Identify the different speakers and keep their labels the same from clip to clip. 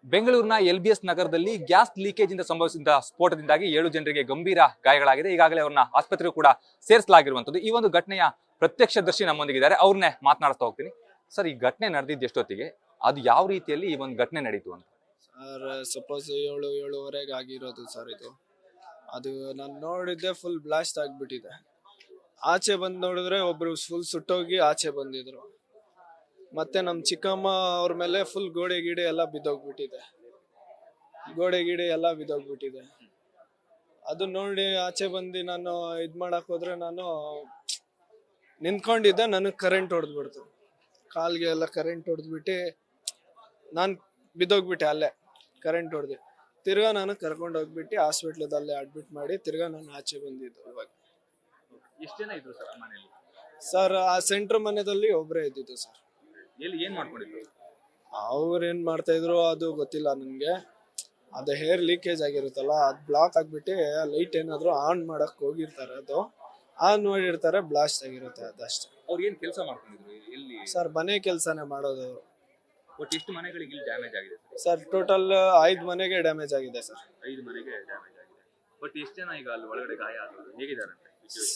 Speaker 1: ಬೆಂಗಳೂರಿನ LBS ನಗರದಲ್ಲಿ gas leakage ಇಂದ ಸಂಭವಿಸಿದ ಸ್ಫೋಟದಿಂದಾಗಿ 7 ಜನರಿಗೆ ಗಂಭೀರ ಗಾಯಗಳಾಗಿದೆ. ಈಗಾಗಲೇ ಅವರನ್ನ ಆಸ್ಪತ್ರೆಗೂ ಕೂಡ ಸೇರಿಸಲಾಗಿರುವಂತದ್ದು. ಈ ಒಂದು ಘಟನೆಯ ಪ್ರತ್ಯಕ್ಷದರ್ಶಿ ನಮ್ಮೊಂದಿಗಿದ್ದಾರೆ, ಅವ್ರನ್ನೇ ಮಾತನಾಡ್ತಾ ಹೋಗ್ತೀನಿ. ಸರ್, ಈ ಘಟನೆ ನಡೆದಿದ್ದು ಎಷ್ಟೊತ್ತಿಗೆ, ಅದು ಯಾವ ರೀತಿಯಲ್ಲಿ ಈ ಒಂದು ಘಟನೆ ನಡೀತು ಅಂತ?
Speaker 2: ಸರ್, ಸಪೋಸ್ 7:30 ಆಗಿರೋದು ಸರ್. ಅದು ನಾನು ನೋಡಿದ್ದೆ, ಫುಲ್ ಬ್ಲಾಸ್ಟ್ ಆಗ್ಬಿಟ್ಟಿದೆ. ಆಚೆ ಬಂದು ನೋಡಿದ್ರೆ ಒಬ್ರು ಫುಲ್ ಸುಟ್ಟೋಗಿ ಆಚೆ ಬಂದಿದ್ರು. ಮತ್ತೆ ನಮ್ಮ ಚಿಕ್ಕಮ್ಮ ಅವ್ರ ಮೇಲೆ ಫುಲ್ ಗೋಡೆ ಗೀಡೆ ಎಲ್ಲ ಬಿದ್ದೋಗ್ಬಿಟ್ಟಿದೆ. ಅದು ನೋಡಿ ಆಚೆ ಬಂದು ನಾನು ಮಾಡಕ್ ಹೋದ್ರೆ, ನಾನು ನಿಂತ್ಕೊಂಡಿದ್ದೆ, ನನಗೆ ಕರೆಂಟ್ ಹೊಡೆದ್ಬಿಡ್ತು. ಕಾಲ್ಗೆ ಎಲ್ಲ ಕರೆಂಟ್ ಹೊಡೆದ್ಬಿಟ್ಟು ನಾನು ಬಿದ್ದೋಗ್ಬಿಟ್ಟೆ. ಅಲ್ಲೇ ಕರೆಂಟ್ ಹೊಡೆದು ತಿರ್ಗಾ ನಾನು ಕರ್ಕೊಂಡು ಹೋಗ್ಬಿಟ್ಟು ಹಾಸ್ಪಿಟ್ಲದಲ್ಲೇ ಅಡ್ಮಿಟ್ ಮಾಡಿ ತಿರ್ಗಾ ನಾನು ಆಚೆ ಬಂದಿದ್ದು. ಇವಾಗ
Speaker 1: ಎಷ್ಟು ಜನ ಇದ್ರು ಸರ್ ಮನೆಯಲ್ಲಿ?
Speaker 2: ಸರ್, ಆ ಸೆಂಟ್ರ್ ಮನೆಯಲ್ಲಿ ಒಬ್ಬರೇ ಇದ್ದಿದ್ದು ಸರ್.
Speaker 1: ಏನ್ ಮಾಡ್ಕೊಂಡಿದ್ರು
Speaker 2: ಅವ್ರು? ಏನ್ ಮಾಡ್ತಾ ಇದ್ರು ಅದು ಗೊತ್ತಿಲ್ಲ ನನ್ಗೆ. ಅದು ಹೇರ್ ಲೀಕೇಜ್ ಆಗಿರುತ್ತಲ್ಲ, ಅದು ಬ್ಲಾಕ್ ಆಗ್ಬಿಟ್ಟು ಲೈಟ್ ಏನಾದ್ರು ಆನ್ ಮಾಡಕ್ ಹೋಗಿರ್ತಾರೆ, ಅದು ಆನ್ ಮಾಡಿರ್ತಾರೆ, ಬ್ಲಾಸ್ಟ್ ಆಗಿರುತ್ತೆ, ಅದಷ್ಟೇ.
Speaker 1: ಅವ್ರು ಏನ್ ಕೆಲಸ ಮಾಡ್ಕೊಂಡಿದ್ರು ಎಲ್ಲಿ?
Speaker 2: ಸರ್, ಮನೆ ಕೆಲಸನೇ ಮಾಡೋದು.
Speaker 1: ಒಟ್ಟು ಎಷ್ಟು ಮನೆಗಳಿಗೆ ಇಲ್ಲಿ ಡ್ಯಾಮೇಜ್ ಆಗಿದೆ
Speaker 2: ಸರ್? ಟೋಟಲ್ 5 ಮನೆಗೆ ಡ್ಯಾಮೇಜ್ ಆಗಿದೆ ಸರ್.
Speaker 1: 5 ಮನೆಗೆ ಡ್ಯಾಮೇಜ್ ಆಗಿದೆ. ಬಟ್ ಎಷ್ಟು ಜನ ಈಗ ಅಲ್ಲಿ ಒಳಗಡೆ ಗಾಯ ಆದ್ರು, ಹೇಗಿದ್ದಾರೆ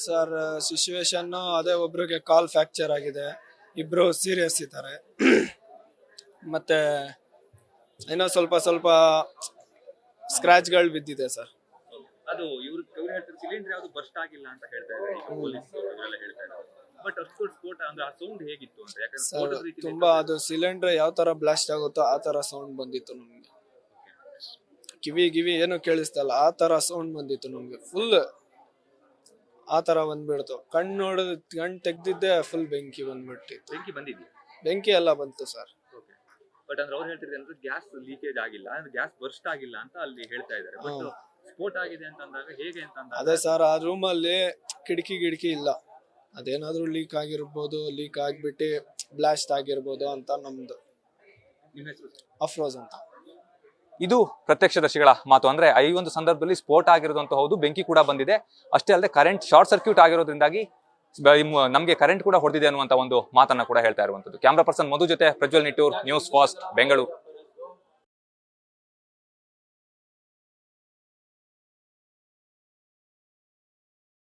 Speaker 2: ಸರ್? ಸಿಚುವೇಶನ್ ಅದೇ, ಒಬ್ರಿಗೆ ಕಾಲ್ ಫ್ರಾಕ್ಚರ್ ಆಗಿದೆ, ಇಬ್ರು ಸೀರಿಯಸ್ ಇದ್ದಾರೆ. ಮತ್ತೆ ಏನೋ ಸ್ವಲ್ಪ ಸ್ಕ್ರಾಚ್ಗಳು ಬಿದ್ದಿದೆ ಸರ್.
Speaker 1: ಅದು ಇವ್ರು ಹೇಳ್ತಾರೆ ಸಿಲಿಂಡರ್ ಯಾವುದು ಬರ್ಸ್ಟ್ ಆಗಿಲ್ಲ ಅಂತ ಹೇಳ್ತಾ ಇದ್ದಾರೆ, ಪೊಲೀಸ್ ಎಲ್ಲ ಹೇಳ್ತಾ ಇದ್ದಾರೆ. ಬಟ್ ಅಷ್ಟು ಸ್ಫೋಟ ಅಂದ್ರೆ ಆ ಸೌಂಡ್ ಹೇಗಿತ್ತು ಅಂತ? ಯಾಕಂದ್ರೆ
Speaker 2: ತುಂಬಾ ಅದು ಸಿಲಿಂಡರ್ ಯಾವ ತರ ಬ್ಲಾಸ್ಟ್ ಆಗುತ್ತೋ ಆ ತರ ಸೌಂಡ್ ಬಂದಿತ್ತು ನಮ್ಗೆ. ಕಿವಿ ಏನು ಕೇಳಿಸ್ತಲ್ಲ, ಆ ತರ ಸೌಂಡ್ ಬಂದಿತ್ತು ನಮ್ಗೆ. ಫುಲ್ ಆ ತರ ಬಂದ್ಬಿಡ್ತು. ಕಣ್ಣು ತೆಗ್ದಿದ್ದೆ, ಫುಲ್ ಬೆಂಕಿ ಬಂದ್ಬಿಟ್ಟಿತ್ತು. ಬೆಂಕಿ ಎಲ್ಲ ಬಂತು ಸರ್.
Speaker 1: ಬಟ್ ಅಂದ್ರೆ ಅವ್ರು ಹೇಳ್ತಿದ್ದಾರೆ ಅಂದ್ರೆ ಗ್ಯಾಸ್ ಲೀಕೇಜ್ ಆಗಿಲ್ಲ, ಅಂದ್ರೆ ಗ್ಯಾಸ್ ಬರ್ಸ್ಟ್ ಆಗಿಲ್ಲ ಅಂತ ಅಲ್ಲಿ ಹೇಳ್ತಾ ಇದ್ದಾರೆ. ಬಟ್ ಸ್ಫೋಟ ಆಗಿದೆ ಅಂತ ಅಂದಾಗ ಹೇಗೆ ಅಂತ?
Speaker 2: ಅದೇ ಸರ್, ಆ ರೂಮ್ ಅಲ್ಲಿ ಕಿಟಕಿ ಇಲ್ಲ. ಅದೇನಾದ್ರೂ ಲೀಕ್ ಆಗಿರ್ಬೋದು, ಲೀಕ್ ಆಗ್ಬಿಟ್ಟು ಬ್ಲಾಸ್ಟ್ ಆಗಿರ್ಬೋದು ಅಂತ ನಮ್ದು.
Speaker 1: ನಿಮ್ಮ ಹೆಸರು?
Speaker 2: ಅಫ್ರೋಜ್ ಅಂತ.
Speaker 1: ಇದು ಪ್ರತ್ಯಕ್ಷದರ್ಶಿಗಳ ಮಾತು. ಅಂದ್ರೆ ಈ ಒಂದು ಸಂದರ್ಭದಲ್ಲಿ ಸ್ಫೋಟ ಆಗಿರೋದಂತ ಹೌದು, ಬೆಂಕಿ ಕೂಡ ಬಂದಿದೆ. ಅಷ್ಟೇ ಅಲ್ಲದೆ ಕರೆಂಟ್ ಶಾರ್ಟ್ ಸರ್ಕ್ಯೂಟ್ ಆಗಿರೋದ್ರಿಂದಾಗಿ ನಮಗೆ ಕರೆಂಟ್ ಕೂಡ ಹೊಡೆದಿದೆ ಅನ್ನುವಂತ ಒಂದು ಮಾತನ್ನ ಕೂಡ ಹೇಳ್ತಾ ಇರುವಂತದ್ದು. ಕ್ಯಾಮ್ರಾ ಪರ್ಸನ್ ಮಧು ಜೊತೆ ಪ್ರಜ್ವಲ್ ನಿಟ್ಟೂರ್, ನ್ಯೂಸ್ ಫಾಸ್ಟ್, ಬೆಂಗಳೂರು.